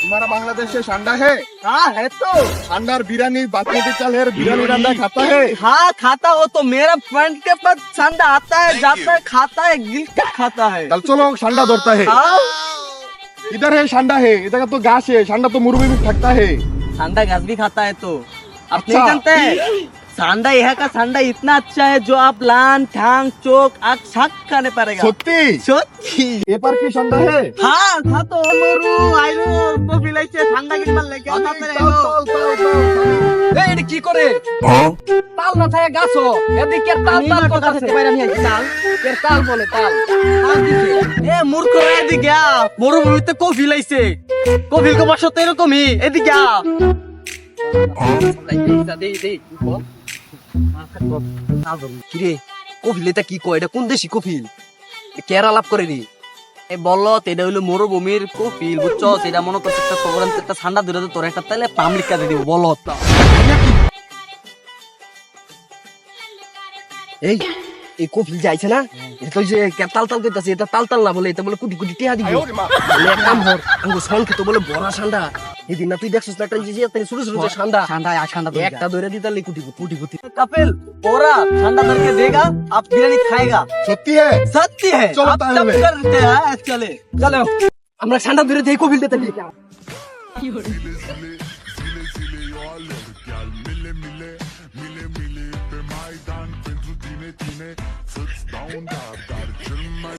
तुम्हारा बांग्लादेश से ठंडा है? हाँ है तो। अंडर बिरयानी बासमती चावल है, बिरयानी अंडा खाता है? हाँ खाता हो तो मेरा फ्रेंड के पास ठंडा आता है, जाता है, खाता है, गिल के खाता है। चल चलो ठंडा धरता है। हाँ इधर है ठंडा है, इधर का तो घास है, ठंडा तो मुर्गी भी थकता है। ठंडा घास भी खाता है तो आप अच्छा। नहीं जानते हैं? सांडा यहाँ का सांडा इतना अच्छा है जो आप लान ठांग चोक आग शाक खाने पड़ेगा। सत्ती सच्ची ये पर की ठंडा है? हाँ था तो मोरू आइलो तो बिलाइছে ঠান্ডা কিনবার লাগে আপনাদের আইলো এই কি করে তাল না থাকে গাছো এদিকে তাল তাল কথা থেকে বাইরে নিয়ে তাল এর তাল বলে তাল তাল দিছে এ মূর্খ এদিকে আ মরুভূমিতে কফি লাইছে কফির কো বসত এরকমই এদিকে আ কিরে কফিল এটা কি কয় এটা কোন দেশি কফিল কেরা লাভ করে রে এই বলত এটা হইলো মরুভূমির কফিল বুঝছো এটা মনে করছে একটা খবরান একটা ঠান্ডা ধরে তোর একটা তাইলে পাম লিখা দিয়ে দিব বলত এই এই কফিল যাইছে না এটা তো যে তাল তাল কইতাছে এটা তাল তাল না বলে এটা বলে কুটি কুটি টিয়া দিব বলে এক কাম কর আঙ্গো সংকে তো বলে বড় ঠান্ডা এদিন না তুই দেখছস না একটা যে তাই ছোট ছোট যে ঠান্ডা ঠান্ডা আর ঠান্ডা একটা ধরে দিতা লে কুটি কুটি কুটি कपिल बोरा ठंडा करके देगा आप बिरयानी खाएगा सत्ती है? सत्य है चलो आप ताहले। सब करते हैं चले चलो আমরা ঠান্ডা ধরে দেই কফিল দিতে